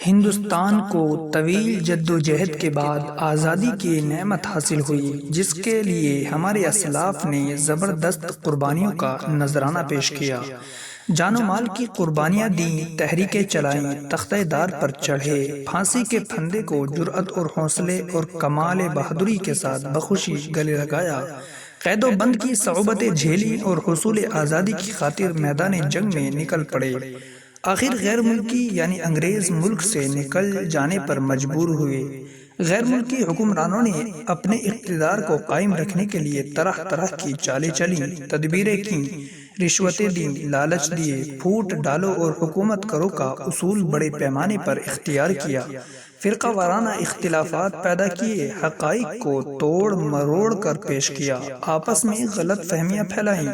ہندوستان کو طویل جدوجہد کے بعد آزادی کی نعمت حاصل ہوئی، جس کے لیے ہمارے اسلاف نے زبردست قربانیوں کا نذرانہ پیش کیا، جان و مال کی قربانیاں دیں، تحریکیں چلائیں، تختہ دار پر چڑھے، پھانسی کے پھندے کو جرأت اور حوصلے اور کمال بہادری کے ساتھ بخوشی گلے لگایا، قید و بند کی صعوبتیں جھیلی اور حصول آزادی کی خاطر میدان جنگ میں نکل پڑے۔ آخر غیر ملکی یعنی انگریز ملک سے نکل جانے پر مجبور ہوئے۔ غیر ملکی حکمرانوں نے اپنے اقتدار کو قائم رکھنے کے لیے طرح طرح کی چالیں چلیں، تدبیریں کیں، رشوتیں دیں، لالچ دیے، پھوٹ ڈالو اور حکومت کرو کا اصول بڑے پیمانے پر اختیار کیا، فرقہ وارانہ اختلافات پیدا کیے، حقائق کو توڑ مروڑ کر پیش کیا، آپس میں غلط فہمیاں پھیلائیں،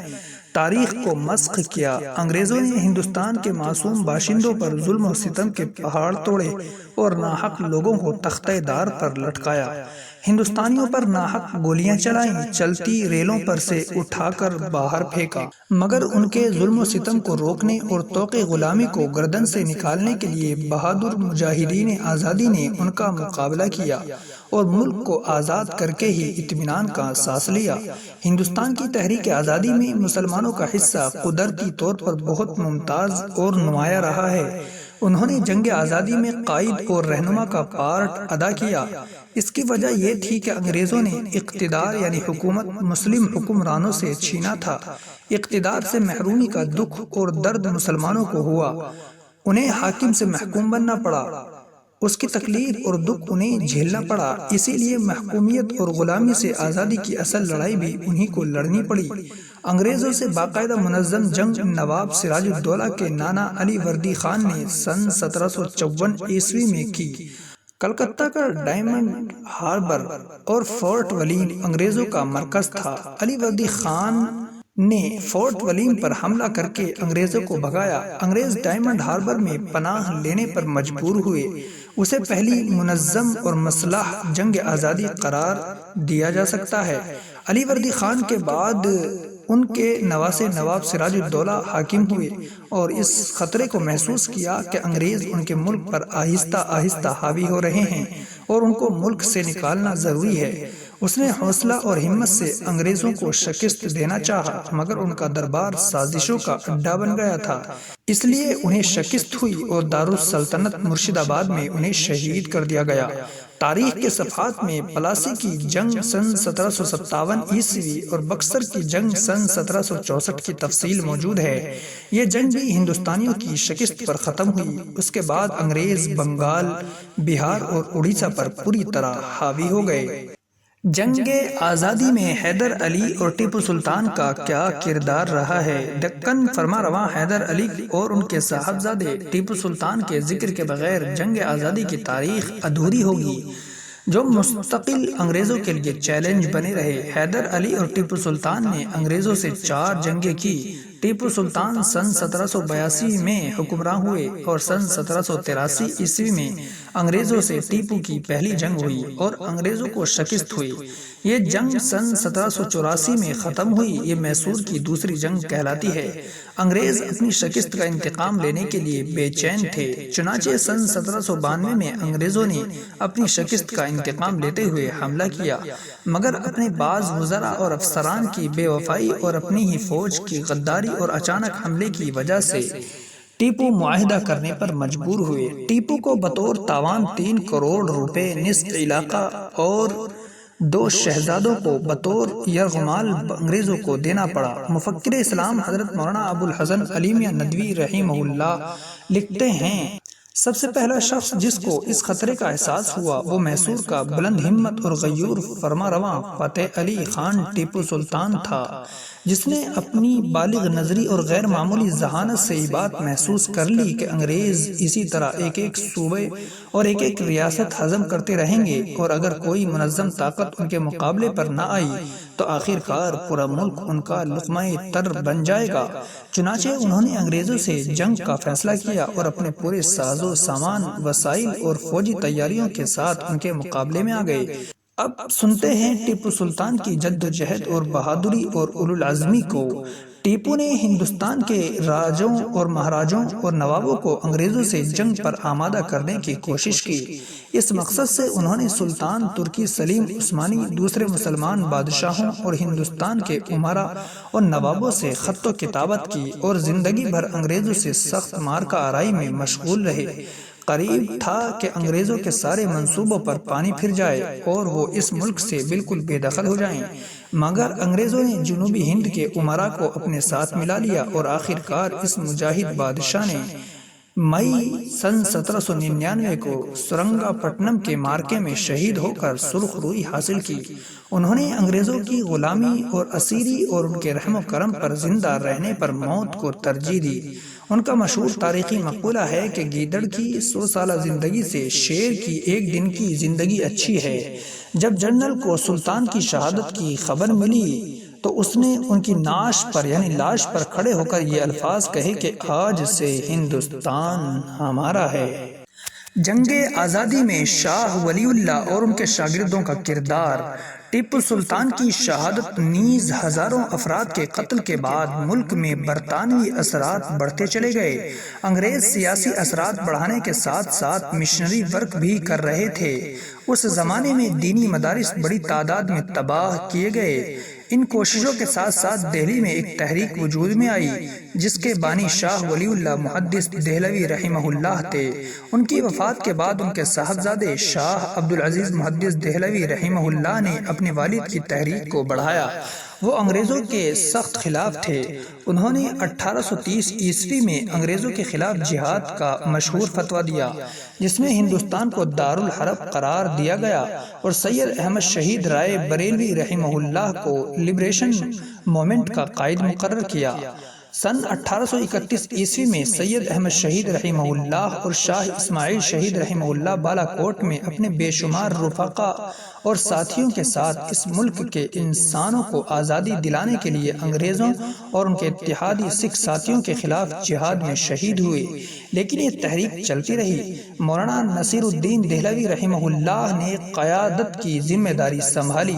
تاریخ کو مسخ کیا۔ انگریزوں نے ہندوستان کے معصوم باشندوں پر ظلم و ستم کے پہاڑ توڑے اور ناحق لوگوں کو تختہ دار پر لٹکایا، ہندوستانیوں پر ناحق گولیاں چلائیں، چلتی ریلوں پر سے اٹھا کر باہر پھینکا، مگر ان کے ظلم و ستم کو روکنے اور طوق غلامی کو گردن سے نکالنے کے لیے بہادر مجاہدین آزادی نے ان کا مقابلہ کیا اور ملک کو آزاد کر کے ہی اطمینان کا سانس لیا۔ ہندوستان کی تحریک آزادی میں مسلمانوں کا حصہ قدرتی طور پر بہت ممتاز اور نمایاں رہا ہے۔ انہوں نے جنگ آزادی میں قائد اور رہنما کا پارٹ ادا کیا۔ اس کی وجہ یہ تھی کہ انگریزوں نے اقتدار یعنی حکومت مسلم حکمرانوں سے چھینا تھا۔ اقتدار سے محرومی کا دکھ اور درد مسلمانوں کو ہوا، انہیں حاکم سے محکوم بننا پڑا، اس کی تکلیف اور دکھ انہیں جھیلنا پڑا، اسی لیے محکومیت اور غلامی سے آزادی کی اصل لڑائی بھی انہی کو لڑنی پڑی۔ انگریزوں سے باقاعدہ منظم جنگ نواب سراج الدولہ کے نانا علی وردی خان نے سن 1754 میں کی۔ کلکتہ کا ڈائمنڈ ہاربر اور فورٹ ولیم انگریزوں کا مرکز تھا۔ علی وردی خان نے فورٹ ولیم پر حملہ کر کے انگریزوں کو بھگایا۔ انگریز ڈائمنڈ ہاربر میں پناہ لینے پر مجبور ہوئے۔ اسے پہلی منظم اور مسلح جنگ آزادی قرار دیا جا سکتا ہے۔ علی وردی خان کے بعد ان کے نواسے نواب سراج الدولہ حاکم ہوئے اور اس خطرے کو محسوس کیا کہ انگریز ان کے ملک پر آہستہ آہستہ حاوی ہو رہے ہیں اور ان کو ملک سے نکالنا ضروری ہے۔ اس نے حوصلہ اور ہمت سے انگریزوں کو شکست دینا چاہا، مگر ان کا دربار سازشوں کا اڈا بن گیا تھا، اس لیے انہیں شکست ہوئی اور دارالسلطنت مرشد آباد میں انہیں شہید کر دیا گیا۔ تاریخ کے صفحات میں پلاسی کی جنگ سن 1757 اور بکسر کی جنگ سن 1764 کی تفصیل موجود ہے۔ یہ جنگ بھی ہندوستانیوں کی شکست پر ختم ہوئی۔ اس کے بعد انگریز بنگال، بہار اور اڑیسہ پر پوری طرح حاوی ہو گئے۔ جنگ آزادی میں حیدر علی اور ٹیپو سلطان کا کیا کردار رہا ہے؟ دکن فرما رواں حیدر علی اور ان کے صاحبزادے ٹیپو سلطان کے ذکر کے بغیر جنگ آزادی کی تاریخ ادھوری ہوگی، جو مستقل انگریزوں کے لیے چیلنج بنے رہے۔ حیدر علی اور ٹیپو سلطان نے انگریزوں سے 4 جنگیں کی۔ ٹیپو سلطان سن 1782 میں حکمراں ہوئے اور سن 1783 میں انگریزوں سے ٹیپو کی پہلی جنگ ہوئی اور انگریزوں کو شکست ہوئی۔ یہ جنگ سن 1784 میں ختم ہوئی۔ یہ میسور کی دوسری جنگ کہلاتی ہے۔ انگریز اپنی شکست کا انتقام لینے کے لیے بے چین تھے، چنانچہ سن 1792 میں انگریزوں نے اپنی شکست کا انتقام لیتے ہوئے حملہ کیا، مگر اپنے بعض وزراء اور افسران کی بے وفائی اور اپنی ہی فوج کی غداری اور اچانک حملے کی وجہ سے ٹیپو معاہدہ کرنے پر مجبور ہوئے۔ ٹیپو کو بطور تاوان 3 کروڑ روپے، نصف علاقہ اور 2 شہزادوں کو بطور یرغمال انگریزوں کو دینا پڑا۔ مفکر اسلام حضرت مولانا ابو الحسن علی میاں ندوی رحمہ اللہ لکھتے ہیں، سب سے پہلا شخص جس کو اس خطرے کا احساس ہوا وہ میسور کا بلند ہمت اور غیور فرما رواں فتح علی خان ٹیپو سلطان تھا، جس نے اپنی بالغ نظری اور غیر معمولی ذہانت سے یہ بات محسوس کر لی کہ انگریز اسی طرح ایک ایک صوبے اور ایک ایک ریاست ہضم کرتے رہیں گے اور اگر کوئی منظم طاقت ان کے مقابلے پر نہ آئی تو آخر کار پورا ملک ان کا لقمہ تر بن جائے گا۔ چنانچہ انہوں نے انگریزوں سے جنگ کا فیصلہ کیا اور اپنے پورے ساز و سامان، وسائل اور فوجی تیاریوں کے ساتھ ان کے مقابلے میں آ گئے۔ اب سنتے ہیں ٹیپو سلطان کی جدوجہد اور بہادری اور اولو العزمی کو۔ ٹیپو نے ہندوستان کے راجوں اور مہاراجوں اور نوابوں کو انگریزوں سے جنگ پر آمادہ کرنے کی کوشش کی۔ اس مقصد سے انہوں نے سلطان ترکی سلیم عثمانی، دوسرے مسلمان بادشاہوں اور ہندوستان کے امراء اور نوابوں سے خط و کتابت کی اور زندگی بھر انگریزوں سے سخت مارکہ آرائی میں مشغول رہے۔ قریب تھا کہ انگریزوں کے سارے منصوبوں پر پانی پھر جائے اور وہ اس ملک سے بالکل بے دخل ہو جائیں، مگر انگریزوں نے جنوبی ہند کے امراء کو اپنے ساتھ ملا لیا اور آخرکار اس مجاہد بادشاہ نے مئی سن 1799 کو سرنگا پٹنم کے مارکے میں شہید ہو کر سرخ روئی حاصل کی۔ انہوں نے انگریزوں کی غلامی اور اسیری اور ان کے رحم و کرم پر زندہ رہنے پر موت کو ترجیح دی۔ ان کا مشہور تاریخی مقولہ ہے کہ گیدڑ کی 100 سالہ زندگی سے شیر کی ایک دن کی زندگی اچھی ہے۔ جب جنرل کو سلطان کی شہادت کی خبر ملی تو اس نے ان کی نعش پر یعنی لاش پر کھڑے ہو کر یہ الفاظ کہے کہ آج سے ہندوستان ہمارا ہے۔ جنگ آزادی میں شاہ ولی اللہ اور ان کے شاگردوں کا کردار۔ ٹیپو سلطان کی شہادت نیز ہزاروں افراد کے قتل کے بعد ملک میں برطانوی اثرات بڑھتے چلے گئے۔ انگریز سیاسی اثرات بڑھانے کے ساتھ ساتھ مشنری ورک بھی کر رہے تھے۔ اس زمانے میں دینی مدارس بڑی تعداد میں تباہ کیے گئے۔ ان کوششوں کے ساتھ ساتھ دہلی میں ایک تحریک وجود میں آئی جس کے بانی شاہ ولی اللہ محدث دہلوی رحمہ اللہ تھے۔ ان کی وفات کے بعد ان کے صاحبزادے شاہ عبدالعزیز محدث دہلوی رحمہ اللہ نے اپنے والد کی تحریک کو بڑھایا۔ وہ انگریزوں کے سخت خلاف تھے۔ انہوں نے 1830 عیسوی میں انگریزوں کے خلاف جہاد کا مشہور فتویٰ دیا جس میں ہندوستان کو دارالحرب قرار دیا گیا اور سید احمد شہید رائے بریلوی رحمہ اللہ کو لبریشن مومنٹ کا قائد مقرر کیا۔ سن 1831 عیسوی میں سید احمد شہید رحمہ اللہ اور شاہ اسماعیل شہید رحمہ اللہ بالا کوٹ میں اپنے بے شمار رفقا اور ساتھیوں کے ساتھ اس ملک کے انسانوں کو آزادی دلانے کے لیے انگریزوں اور ان کے اتحادی سکھ ساتھیوں کے خلاف جہاد میں شہید ہوئے، لیکن یہ تحریک چلتی رہی۔ مولانا نصیر الدین دہلوی رحمہ اللہ نے قیادت کی ذمہ داری سنبھالی۔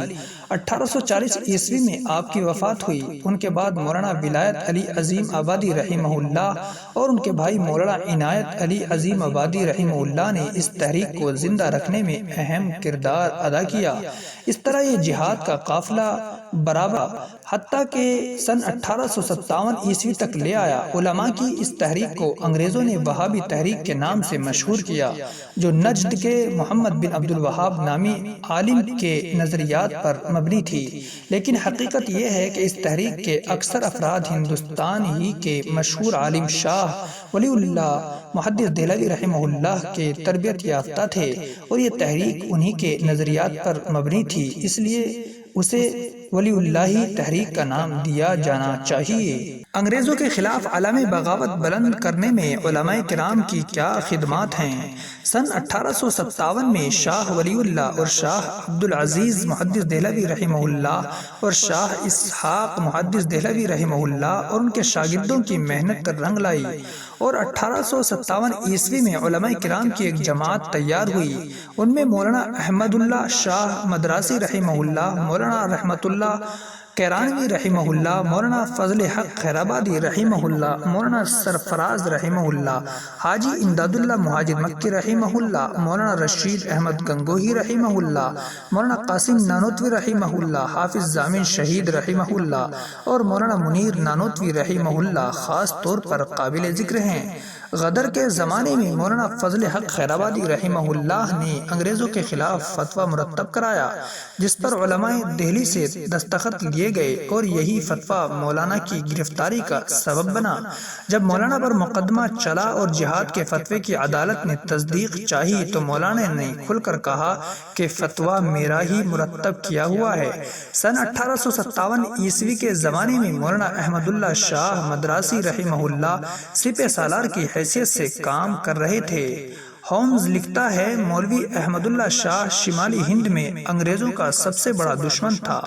1840 عیسوی میں آپ کی وفات ہوئی۔ ان کے بعد مولانا ولایت علی عظیم آبادی رحمہ اللہ اور ان کے بھائی مولانا عنایت علی عظیم آبادی رحمہ اللہ نے اس تحریک کو زندہ رکھنے میں اہم کردار ادا کیا۔ اس طرح یہ جہاد کا قافلہ برابر حتیٰ کہ سن 1857 عیسوی تک لے آیا۔ علماء کی اس تحریک کو انگریزوں نے وہابی تحریک کے نام سے مشہور کیا، جو نجد کے محمد بن عبد الوہاب نامی عالم کے نظریات پر مبنی تھی، لیکن حقیقت یہ ہے کہ اس تحریک کے اکثر افراد ہندوستان ہی کے مشہور عالم شاہ ولی اللہ محدث دہلوی رحمہ اللہ کے تربیت یافتہ تھے اور یہ تحریک انہی کے نظریات پر مبنی تھی، اس لیے اسے ولی اللہ تحریک کا نام دیا جانا چاہیے۔ انگریزوں کے خلاف علم بغاوت بلند کرنے میں علماء کرام کی کیا خدمات ہیں۔ سن 1857 میں شاہ ولی اللہ اور شاہ عبدالعزیز محدث دہلوی رحمہ اللہ اور شاہ اسحاق محدث دہلوی رحمہ اللہ اور ان کے شاگردوں کی محنت رنگ لائی اور 1857 عیسوی میں علماء کرام کی ایک جماعت تیار ہوئی۔ ان میں مولانا احمد اللہ شاہ مدراسی رحمہ اللہ، مولانا رحمت اللہ کیرانوی رحمہ اللہ، مولانا فضل حق خیرآبادی رحمہ اللہ، مولانا سرفراز رحمہ اللہ، حاجی امداد اللہ مہاجر مکی رحمہ اللہ، مولانا رشید احمد گنگوہی رحمہ اللہ، مولانا قاسم نانوتوی رحمہ اللہ، حافظ ضامن شہید رحمہ اللہ اور مولانا منیر نانوتوی رحمہ اللہ خاص طور پر قابل ذکر ہیں۔ غدر کے زمانے میں مولانا فضل حق خیرآبادی رحمہ اللہ نے انگریزوں کے خلاف فتویٰ مرتب کرایا جس پر علماء دہلی سے دستخط لیے گئے اور یہی فتویٰ مولانا کی گرفتاری کا سبب بنا۔ جب مولانا پر مقدمہ چلا اور جہاد کے فتوے کی عدالت نے تصدیق چاہی تو مولانا نے کھل کر کہا کہ فتویٰ میرا ہی مرتب کیا ہوا ہے۔ سن 1857 عیسوی کے زمانے میں مولانا احمد اللہ شاہ مدراسی رحمہ اللہ سپہ سالار کی حیثیت سے کام کر رہے تھے۔ ہومز لکھتا ہے مولوی احمد اللہ شاہ شمالی ہند میں انگریزوں کا سب سے بڑا دشمن تھا۔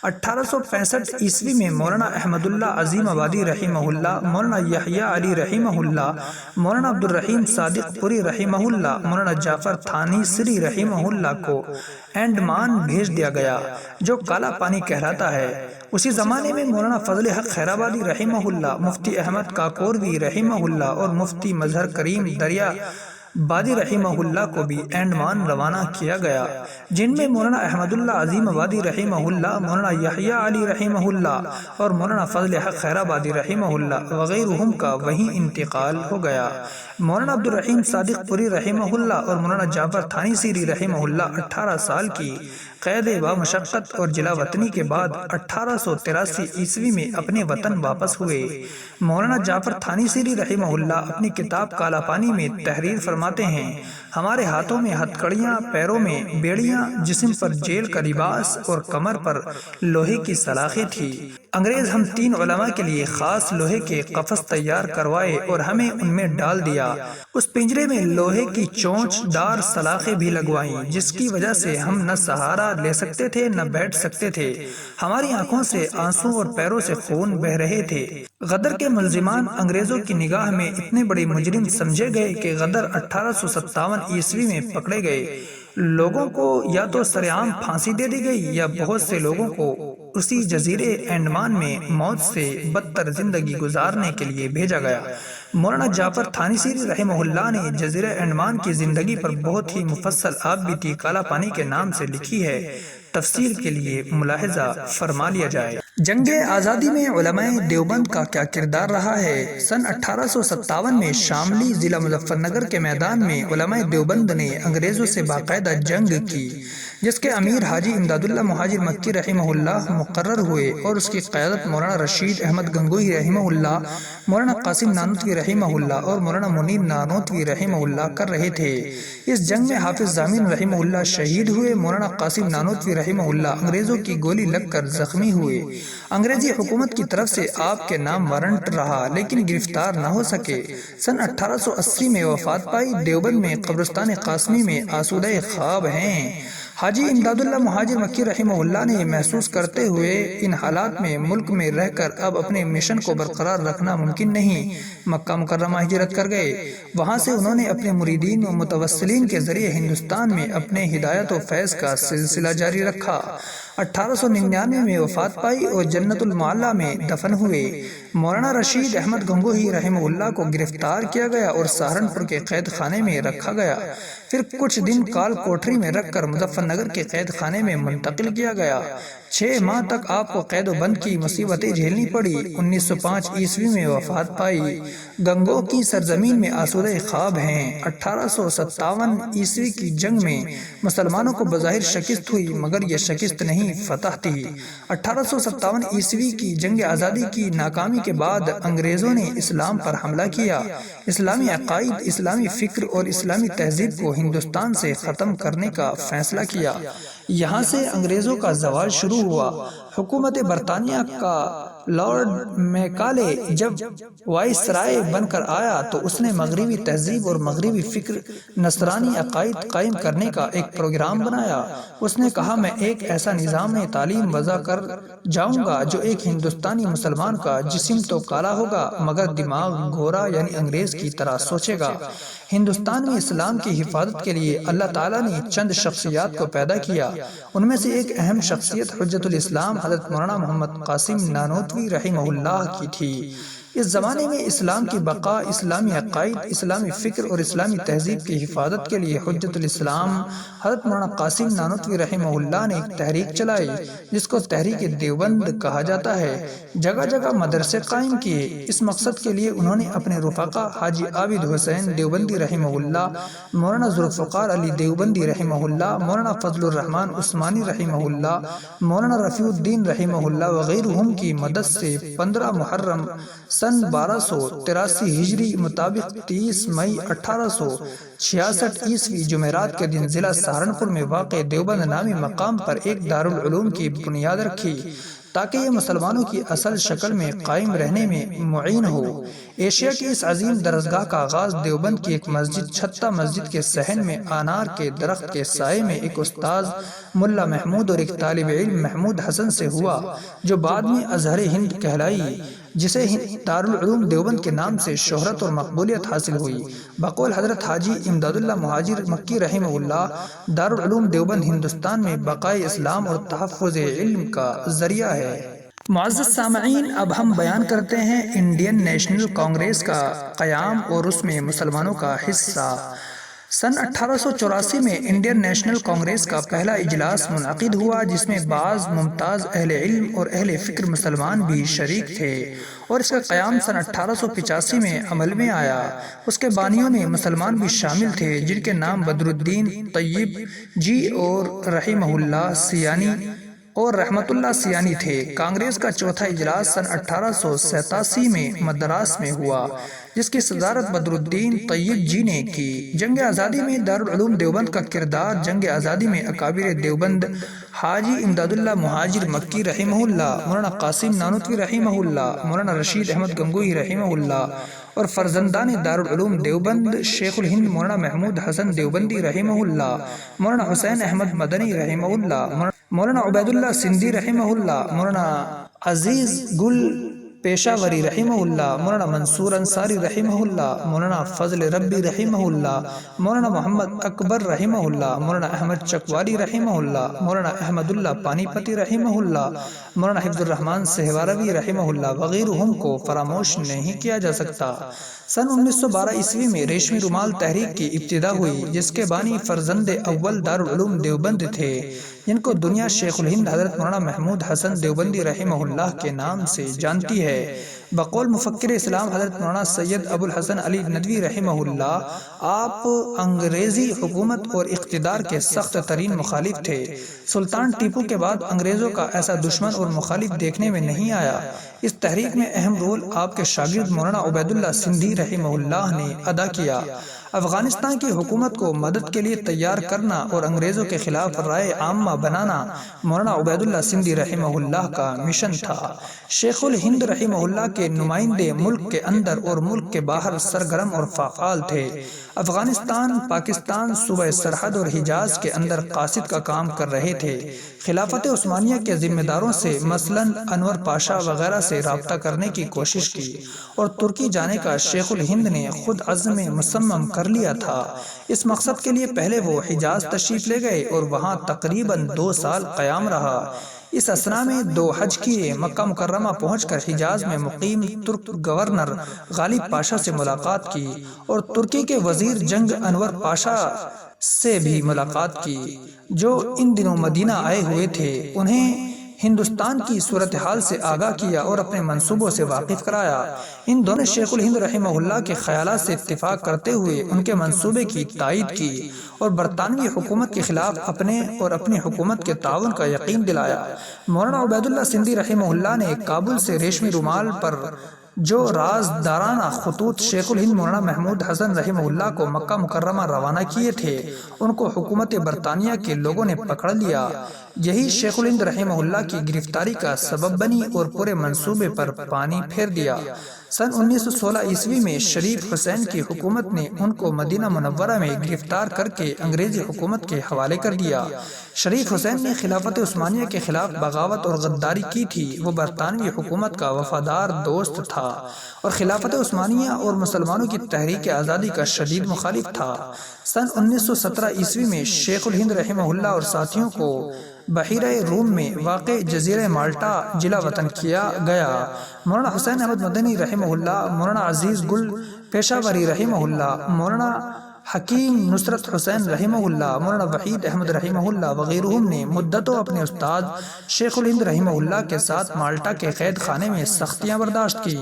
1865 عیسوی میں مولانا احمد اللہ عظیم آبادی رحمہ اللہ، مولانا یحییٰ علی رحمہ اللہ، مولانا عبدالرحیم صادق پوری رحمہ اللہ، مولانا جعفر تھانی سری رحمہ اللہ کو انڈمان بھیج دیا گیا جو کالا پانی کہلاتا ہے۔ اسی زمانے میں مولانا فضل حق خیرآبادی رحمہ اللہ، مفتی احمد کاکوروی رحمہ اللہ اور مفتی مظہر کریم دریا بادی رحمہ اللہ کو بھی انڈمان روانہ کیا گیا، جن میں مولانا احمد اللہ عظیم آبادی رحمہ اللہ، مولانا یحییٰ علی رحمہ اللہ اور مولانا فضل حق خیرآبادی رحمہ اللہ وغیرہم کا وہیں انتقال ہو گیا۔ مولانا عبد الرحیم صادق پوری رحمہ اللہ اور مولانا جعفر تھانی سیری رحمہ اللہ 18 سال کی قید و مشقت اور جلا وطنی کے بعد 1883 عیسوی میں اپنے وطن واپس ہوئے۔ مولانا جعفر تھانی سیری رحمہ اللہ اپنی کتاب کالا پانی میں تحریر فرماتے ہیں، ہمارے ہاتھوں میں ہتھکڑیاں، پیروں میں بیڑیاں، جسم پر جیل کا لباس اور کمر پر لوہے کی سلاخیں تھی۔ انگریز ہم 3 علماء کے لیے خاص لوہے کے قفس تیار کروائے اور ہمیں ان میں ڈال دیا۔ اس پنجرے میں لوہے کی چونچ دار سلاخیں بھی لگوائیں، جس کی وجہ سے ہم نہ سہارا لے سکتے تھے نہ بیٹھ سکتے تھے۔ ہماری آنکھوں سے آنسو اور پیروں سے خون بہہ رہے تھے۔ غدر کے ملزمان انگریزوں کی نگاہ میں اتنے بڑے مجرم سمجھے گئے کہ غدر 1857 عیسوی میں پکڑے گئے۔ لوگوں کو یا تو سرعام پھانسی دے دی گئی یا بہت سے لوگوں کو اسی جزیرے انڈمان میں موت سے بدتر زندگی گزارنے کے لیے بھیجا گیا۔ مولانا جعفر تھانی سیری رحمہ اللہ نے جزیرہ انڈمان کی زندگی پر بہت ہی مفصل آپ بیتی کالا پانی کے نام سے لکھی ہے، تفصیل کے لیے ملاحظہ فرما لیا جائے۔ جنگ آزادی میں علماء دیوبند کا کیا کردار رہا ہے؟ سن 1857 میں شاملی ضلع مظفر نگر کے میدان میں علماء دیوبند نے انگریزوں سے باقاعدہ جنگ کی، جس کے امیر حاجی امداد اللہ مہاجر مکی رحمہ اللہ مقرر ہوئے اور اس کی قیادت مولانا رشید احمد گنگوہی رحمہ اللہ، مولانا قاسم نانوتوی رحمہ اللہ اور مولانا منیر نانوتوی رحمہ اللہ کر رہے تھے۔ اس جنگ میں حافظ ضامن رحمہ اللہ شہید ہوئے، مولانا قاسم نانوتوی رحمہ اللہ انگریزوں کی گولی لگ کر زخمی ہوئے۔ انگریزی حکومت کی طرف سے آپ کے نام وارنٹ رہا لیکن گرفتار نہ ہو سکے۔ سن 1880 میں وفات پائی۔ دیوبند میں قبرستان قاسمی میں آسودہ خواب ہیں۔ حاجی امداد اللہ مہاجر مکی رحمہ اللہ نے محسوس کرتے ہوئے ان حالات میں ملک میں رہ کر اب اپنے مشن کو برقرار رکھنا ممکن نہیں، مکہ مکرمہ ہجرت کر گئے۔ وہاں سے انہوں نے اپنے مریدین و متوسلین کے ذریعے ہندوستان میں اپنے ہدایت و فیض کا سلسلہ جاری رکھا۔ 1899 میں وفات پائی اور جنت المعلی میں دفن ہوئے۔ مولانا رشید احمد گنگوہی رحمہ اللہ کو گرفتار کیا گیا اور سہارنپور کے قید خانے میں رکھا گیا، پھر کچھ دن کال کوٹری میں رکھ کر مظفر نگر کے قید خانے میں منتقل کیا گیا۔ 6 ماہ تک آپ کو قید و بند کی مصیبتیں جھیلنی پڑی۔ 1905 عیسوی میں وفات پائی۔ گنگو کی سرزمین میں آسودہ خواب ہیں۔ 1857 عیسوی کی جنگ میں مسلمانوں کو بظاہر شکست ہوئی مگر یہ شکست نہیں فتح تھی۔ 1857 عیسوی کی جنگ آزادی کی ناکامی کے بعد انگریزوں نے اسلام پر حملہ کیا، اسلامی عقائد، اسلامی فکر اور اسلامی تہذیب کو ہندوستان سے ختم کرنے کا فیصلہ کیا۔ یہاں سے انگریزوں کا زوال شروع ہوا۔ حکومت برطانیہ کا لارڈ میکالے جب وائسرائے بن کر آیا تو اس نے مغربی تہذیب اور مغربی فکر، نصرانی عقائد قائم کرنے کا ایک پروگرام بنایا۔ اس نے کہا میں ایک ایسا نظام تعلیم وضع کر جاؤں گا جو ایک ہندوستانی مسلمان کا جسم تو کالا ہوگا مگر دماغ گورا یعنی انگریز کی طرح سوچے گا۔ ہندوستان میں اسلام کی حفاظت کے لیے اللہ تعالیٰ نے چند شخصیات کو پیدا کیا، ان میں سے ایک اہم شخصیت حجت الاسلام حضرت مولانا محمد قاسم نانوتوی رحمہ اللہ کی تھی۔ اس زمانے میں اسلام کی بقا، اسلامی عقائد، اسلامی فکر اور اسلامی تہذیب کی حفاظت کے لیے حجت الاسلام حضرت مولانا قاسم نانوتوی رحمہ اللہ نے ایک تحریک چلائی جس کو تحریک دیوبند کہا جاتا ہے۔ جگہ جگہ مدرسے قائم کیے۔ اس مقصد کے لیے انہوں نے اپنے رفقا حاجی عابد حسین دیوبندی رحمہ اللہ، مولانا ذوالفقار علی دیوبندی رحمہ اللہ، مولانا فضل الرحمن عثمانی رحمہ اللہ، مولانا رفیع الدین رحمہ اللہ وغیرہم کی مدد سے 15 محرم سن 1283 ہجری مطابق 30 مئی 1866 عیسوی جمعرات کے دن ضلع سہارنپور میں واقع دیوبند نامی مقام پر ایک دارالعلوم کی بنیاد رکھی تاکہ یہ مسلمانوں کی اصل شکل میں قائم رہنے میں معین ہو۔ ایشیا کی اس عظیم درسگاہ کا آغاز دیوبند کی ایک مسجد چھتہ مسجد کے صحن میں انار کے درخت کے سائے میں ایک استاذ ملا محمود اور ایک طالب علم محمود حسن سے ہوا جو بعد میں ازہر ہند کہلائی، جسے دارالعلوم دیوبند کے نام سے شہرت اور مقبولیت حاصل ہوئی۔ بقول حضرت حاجی امداد اللہ مہاجر مکی رحمہ اللہ، دارالعلوم دیوبند ہندوستان میں بقائے اسلام اور تحفظ علم کا ذریعہ ہے۔ معزز سامعین، اب ہم بیان کرتے ہیں انڈین نیشنل کانگریس کا قیام اور اس میں مسلمانوں کا حصہ۔ سن 1884 میں انڈین نیشنل کانگریس کا پہلا اجلاس منعقد ہوا، جس میں بعض ممتاز اہل علم اور اہل فکر مسلمان بھی شریک تھے، اور اس کا قیام سن 1885 میں عمل میں آیا۔ اس کے بانیوں میں مسلمان بھی شامل تھے، جن کے نام بدر الدین طیب جی اور رحمہ اللہ سیانی اور رحمت اللہ سیانی تھے۔ کانگریس کا چوتھا اجلاس سن 1887 میں مدراس میں ہوا، جس کی صدارت بدر الدین طیب جی نے کی۔ جنگ آزادی میں دارالعلوم دیوبند کا کردار۔ جنگ آزادی میں اکابر دیوبند حاجی امداد اللہ مہاجر مکی رحمہ اللہ، مولانا قاسم نانوتوی رحمہ اللہ، مولانا رشید احمد گنگوہی رحمہ اللہ اور فرزندان دارالعلوم دیوبند شیخ الہند مولانا محمود حسن دیوبندی رحمہ اللہ، مولانا حسین احمد مدنی رحمہ اللہ، مولانا عبید اللہ سندھی رحمہ اللہ، مولانا عزیز گل پیشاوری رحمہ اللہ، مولانا منصور انصاری رحمہ اللہ، مولانا فضل ربی رحمہ اللہ، مولانا محمد اکبر رحمہ اللہ، مولانا احمد چکوالی رحمہ اللہ، مولانا احمد اللہ پانی پتی رحمہ اللہ، مولانا حفظ الرحمن سہواروی رحمہ اللہ وغیرہ کو فراموش نہیں کیا جا سکتا۔ سن 1912 عیسوی میں ریشمی رومال تحریک کی ابتدا ہوئی، جس کے بانی فرزند اول دارالعلوم دیوبند تھے، جن کو دنیا شیخ الہند حضرت مولانا محمود حسن دیوبندی رحمہ اللہ کے نام سے جانتی ہے۔ بقول مفکر اسلام حضرت مولانا سید ابو الحسن علی ندوی رحمہ اللہ، آپ انگریزی حکومت اور اقتدار کے سخت ترین مخالف تھے۔ سلطان ٹیپو کے بعد انگریزوں کا ایسا دشمن اور مخالف دیکھنے میں نہیں آیا۔ اس تحریک میں اہم رول آپ کے شاگرد مولانا عبید اللہ سندھی رحمہ اللہ نے ادا کیا۔ افغانستان کی حکومت کو مدد کے لیے تیار کرنا اور انگریزوں کے خلاف رائے عامہ بنانا مولانا عبید اللہ سندھی رحمہ اللہ کا مشن تھا۔ شیخ الہند رحمہ اللہ کے نمائندے ملک کے اندر اور ملک کے باہر سرگرم اور فعال تھے۔ افغانستان، پاکستان، صوبہ سرحد اور حجاز کے اندر قاصد کا کام کر رہے تھے۔ خلافت عثمانیہ کے ذمہ داروں سے مثلاً انور پاشا وغیرہ سے رابطہ کرنے کی کوشش کی، اور ترکی جانے کا شیخ الہند نے خود عزم مصمم کر لیا تھا۔ اس مقصد کے لیے پہلے وہ حجاز تشریف لے گئے اور وہاں تقریباً 2 سال قیام رہا۔ اس اثنا میں 2 حج کیے، مکہ مکرمہ پہنچ کر حجاز میں مقیم ترک گورنر غالب پاشا سے ملاقات کی، اور ترکی کے وزیر جنگ انور پاشا سے بھی ملاقات کی، جو ان دنوں مدینہ آئے ہوئے تھے۔ انہیں ہندوستان کی صورتحال سے آگاہ کیا اور اپنے منصوبوں سے واقف کرایا۔ ان دونوں شیخ الہند رحمہ اللہ کے خیالات سے اتفاق کرتے ہوئے ان کے منصوبے کی تائید کی، اور برطانوی حکومت کے خلاف اپنے اور اپنی حکومت کے تعاون کا یقین دلایا۔ مولانا عبید اللہ سندھی رحمہ اللہ نے کابل سے ریشمی رومال پر جو رازدارانہ خطوط شیخ الہند مولانا محمود حسن رحمہ اللہ کو مکہ مکرمہ روانہ کیے تھے، ان کو حکومت برطانیہ کے لوگوں نے پکڑ لیا۔ یہی شیخ الہند رحمہ اللہ کی گرفتاری کا سبب بنی اور پورے منصوبے پر پانی پھیر دیا۔ سن 1916 عیسوی میں شریف حسین کی حکومت نے ان کو مدینہ منورہ میں گرفتار کر کے انگریزی حکومت کے حوالے کر دیا۔ شریف حسین نے خلافت عثمانیہ کے خلاف بغاوت اور غداری کی تھی۔ وہ برطانوی حکومت کا وفادار دوست تھا اور خلافت عثمانیہ اور مسلمانوں کی تحریک آزادی کا شدید مخالف تھا۔ سن 1917 عیسوی میں شیخ الہند رحمہ اللہ اور ساتھیوں کو بحیرہ روم میں واقع جزیرہ مالٹا جلا وطن کیا گیا۔ مولانا حسین احمد مدنی رحمہ اللہ، مولانا عزیز گل پیشاوری رحمہ اللہ، مولانا حکیم نصرت حسین رحمہ اللہ، مولانا وحید احمد رحمہ اللہ وغیرہ نے مدتوں اپنے استاد شیخ الہند رحمہ اللہ کے ساتھ مالٹا کے قید خانے میں سختیاں برداشت کی۔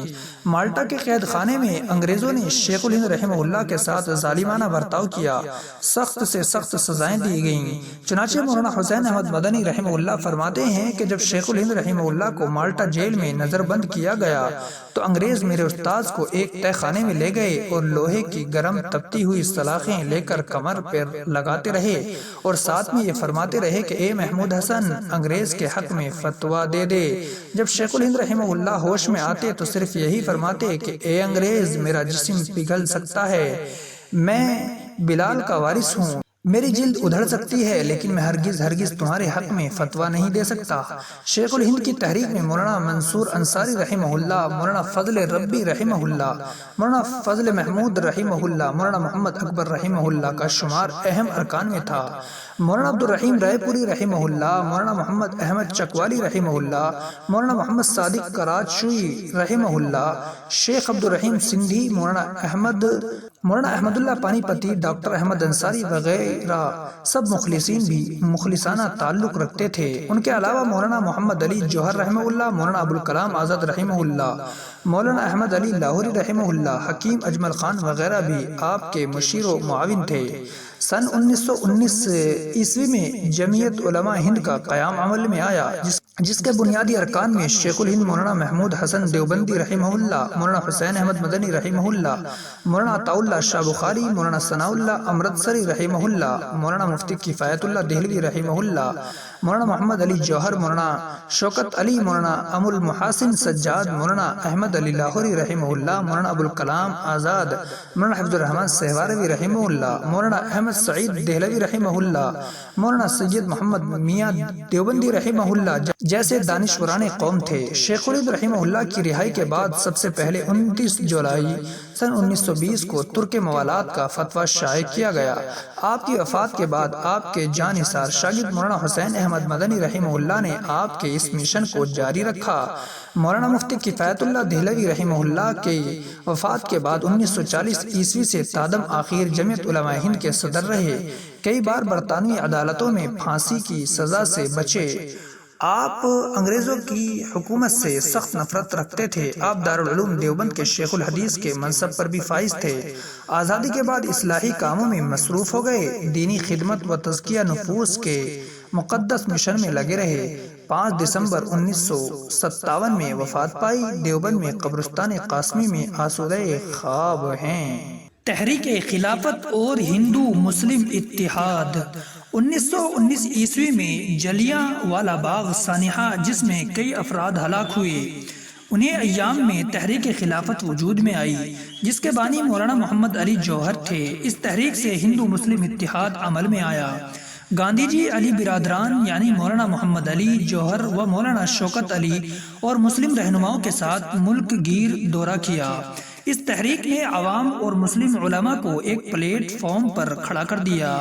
مالٹا کے قید خانے میں انگریزوں نے شیخ الہند رحمہ اللہ کے ساتھ ظالمانہ برتاؤ کیا، سخت سے سخت سزائیں دی گئیں۔ چنانچہ مولانا حسین احمد مدنی رحمہ اللہ فرماتے ہیں کہ جب شیخ الہند رحمہ اللہ کو مالٹا جیل میں نظر بند کیا گیا تو انگریز میرے استاذ کو ایک تہہ خانے میں لے گئے اور لوہے کی گرم تپتی ہوئی سلاخیں لے کر کمر پر لگاتے رہے، اور ساتھ میں یہ فرماتے رہے کہ اے محمود حسن، انگریز کے حق میں فتویٰ دے دے۔ جب شیخ الہند رحمہ اللہ ہوش میں آتے تو صرف یہی فرماتے کہ اے انگریز، میرا جسم پگھل سکتا ہے، میں بلال کا وارث ہوں، میری جلد ادھر سکتی ہے لیکن میں ہرگز تمہارے حق میں فتویٰ نہیں دے سکتا۔ شیخ الہند کی تحریک میں مولانا منصور انصاری رحمہ اللہ، مولانا فضل ربی رحمہ اللہ، مولانا فضل محمود رحمہ اللہ، مولانا محمد اکبر رحمہ اللہ کا شمار اہم ارکان میں تھا۔ مولانا عبد الرحیم رائے پوری رحمہ اللہ، مولانا محمد احمد چکوالی رحمہ اللہ، مولانا محمد صادق کراچوئی رحمہ اللہ، شیخ عبد الرحیم سندھی، مولانا احمد اللہ پانی پتی، ڈاکٹر احمد انصاری وغیرہ سب مخلصین بھی مخلصانہ تعلق رکھتے تھے۔ ان کے علاوہ مولانا محمد علی جوہر رحمہ اللہ، مولانا ابوالکلام آزاد رحمہ اللہ، مولانا احمد علی لاہوری رحمہ اللہ، حکیم اجمل خان وغیرہ بھی آپ کے مشیر و معاون تھے۔ سن 1919 عیسوی میں جمعیت علماء ہند کا قیام عمل میں آیا، جس کے بنیادی ارکان میں شیخ الہند مولانا محمود حسن دیوبندی رحمہ اللہ، مولانا حسین احمد مدنی رحمہ اللہ، مولانا عطاء اللہ شاہ بخاری، مولانا ثناء اللہ امرتسری رحمہ اللہ، مولانا مفتی کفایت اللہ دہلوی رحمہ اللہ، مولانا محمد علی جوہر، مولانا شوکت علی، مولانا ام المحاسن سجاد، مولانا احمد علی لاہوری رحمہ اللہ، مولانا ابوالکلام آزاد، مولانا حفظ الرحمن سہواروی رحمہ اللہ، مولانا احمد سعید دہلوی رحمہ اللہ، مولانا سید محمد میاں دیوبندی رحمہ اللہ جیسے دانشوران قوم تھے۔ شیخ الہند رحمہ اللہ کی رہائی کے بعد سب سے پہلے 29 جولائی سن 1920 کو ترک موالات کا فتویٰ شائع کیا گیا۔ آپ کی وفات کے بعد آپ کے جانثار شاگرد مولانا حسین احمد مدنی رحمہ اللہ نے آپ کے اس مشن کو جاری رکھا۔ مولانا مفتی کفایت اللہ دہلوی رحمہ اللہ کی وفات کے بعد 1940 عیسوی سے تادم آخر جمعیت علماء ہند کے صدر رہے۔ کئی بار برطانوی عدالتوں میں پھانسی کی سزا سے بچے۔ آپ انگریزوں کی حکومت سے سخت نفرت رکھتے تھے۔ آپ دارالعلوم دیوبند کے شیخ الحدیث کے منصب پر بھی فائز تھے۔ آزادی کے بعد اصلاحی کاموں میں مصروف ہو گئے، دینی خدمت و تزکیہ نفوس کے مقدس مشن میں لگے رہے۔ 5 دسمبر 1957 میں وفات پائی۔ دیوبند میں قبرستان قاسمی میں آسودہ خواب ہیں۔ تحریک خلافت اور ہندو مسلم اتحاد۔ 1919 عیسوی میں جلیاں والا باغ سانحہ جس میں کئی افراد ہلاک ہوئے، انہیں ایام میں تحریک خلافت وجود میں آئی، جس کے بانی مولانا محمد علی جوہر تھے۔ اس تحریک سے ہندو مسلم اتحاد عمل میں آیا۔ گاندھی جی علی برادران یعنی مولانا محمد علی جوہر و مولانا شوکت علی اور مسلم رہنماؤں کے ساتھ ملک گیر دورہ کیا۔ اس تحریک نے عوام اور مسلم علماء کو ایک پلیٹ فارم پر کھڑا کر دیا،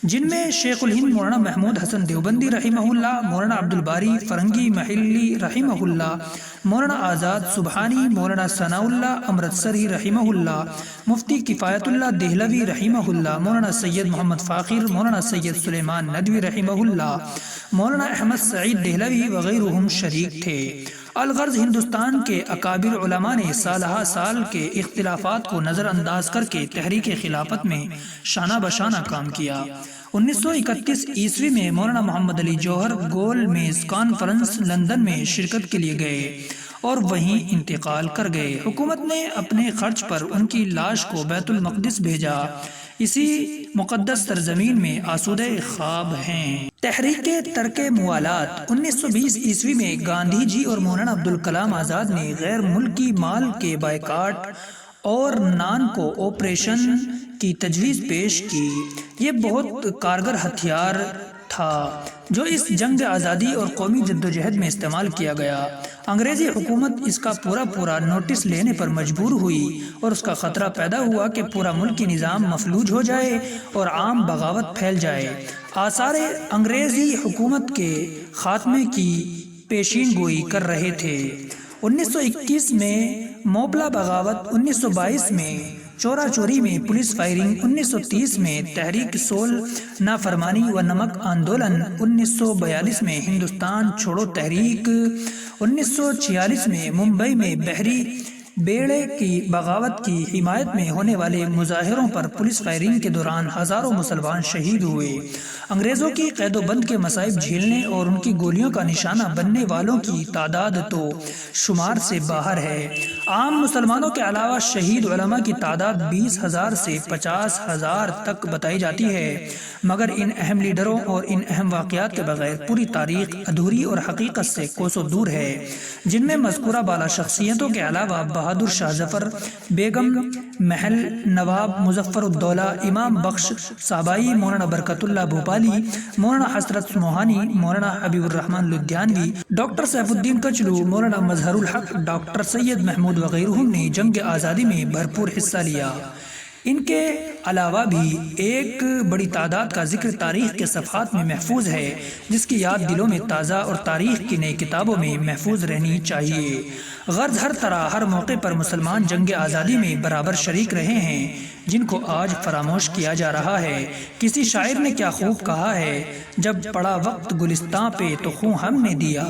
جن میں شیخ الہند مولانا محمود حسن دیوبندی رحمہ اللہ، مولانا عبدالباری فرنگی محلی رحمہ اللہ، مولانا آزاد سبحانی، مولانا ثناء اللہ امرتسری رحمہ اللہ، مفتی کفایت اللہ دہلوی رحمہ اللہ، مولانا سید محمد فاخر، مولانا سید سلیمان ندوی رحمہ اللہ، مولانا احمد سعید دہلوی وغیرہم شریک تھے۔ الغرض ہندوستان کے اکابر علماء نے سالہ سال کے اختلافات کو نظر انداز کر کے تحریک خلافت میں شانہ بشانہ کام کیا۔ 1931 عیسوی میں مولانا محمد علی جوہر گول میز کانفرنس لندن میں شرکت کے لیے گئے اور وہیں انتقال کر گئے۔ حکومت نے اپنے خرچ پر ان کی لاش کو بیت المقدس بھیجا۔ اسی مقدس سرزمین میں آسودہ خواب ہیں۔ تحریک ترک موالات۔ 1920 عیسوی میں گاندھی جی اور مولانا عبدالکلام آزاد نے غیر ملکی مال کے بائیکاٹ اور نان کو آپریشن کی تجویز پیش کی۔ یہ بہت کارگر ہتھیار تھا جو اس جنگ آزادی اور قومی جدوجہد میں استعمال کیا گیا۔ انگریزی حکومت اس کا پورا نوٹس لینے پر مجبور ہوئی اور اس کا خطرہ پیدا ہوا کہ پورا ملکی نظام مفلوج ہو جائے اور عام بغاوت پھیل جائے۔ آثار انگریزی حکومت کے خاتمے کی پیشین گوئی کر رہے تھے۔ 1921 میں موپلا بغاوت، 1922 میں چورا چوری میں پولیس فائرنگ، 1930 میں تحریک سول نافرمانی و نمک آندولن، 1942 میں ہندوستان چھوڑو تحریک، 1946 میں ممبئی میں بحری بیڑے کی بغاوت کی حمایت میں ہونے والے مظاہروں پر پولیس فائرنگ کے دوران ہزاروں مسلمان شہید ہوئے۔ انگریزوں کی قید و بند کے مصائب جھیلنے اور ان کی گولیوں کا نشانہ بننے والوں کی تعداد تو شمار سے باہر ہے۔ عام مسلمانوں کے علاوہ شہید علماء کی تعداد 20,000 سے 50,000 تک بتائی جاتی ہے، مگر ان اہم لیڈروں اور ان اہم واقعات کے بغیر پوری تاریخ ادھوری اور حقیقت سے کوسوں دور ہے، جن میں مذکورہ بالا شخصیتوں کے علاوہ بہادر شاہ ظفر، بیگم محل نواب مظفر الدولہ، امام بخش صابائی، مولانا برکت اللہ بھوپالی، مولانا حضرت موہانی، مولانا حبیب الرحمن لدھیانوی، ڈاکٹر سیف الدین کچلو، مولانا مظہر الحق، ڈاکٹر سید محمود وغیرہ نے جنگ آزادی میں بھرپور حصہ لیا۔ ان کے علاوہ بھی ایک بڑی تعداد کا ذکر تاریخ کے صفحات میں محفوظ ہے، جس کی یاد دلوں میں تازہ اور تاریخ کی نئی کتابوں میں محفوظ رہنی چاہیے۔ غرض ہر طرح ہر موقع پر مسلمان جنگ آزادی میں برابر شریک رہے ہیں، جن کو آج فراموش کیا جا رہا ہے۔ کسی شاعر نے کیا خوب کہا ہے، جب پڑا وقت گلستاں پہ تو خوں ہم نے دیا،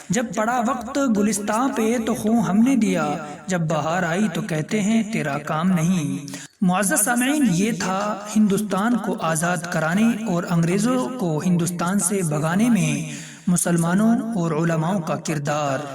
جب پڑا وقت گلستاں پہ تو خوں ہم نے دیا، جب بہار آئی تو کہتے ہیں تیرا کام نہیں۔ معزز سامعین، یہ تھا ہندوستان کو آزاد کرانے اور انگریزوں کو ہندوستان سے بھگانے میں مسلمانوں اور علماؤں کا کردار۔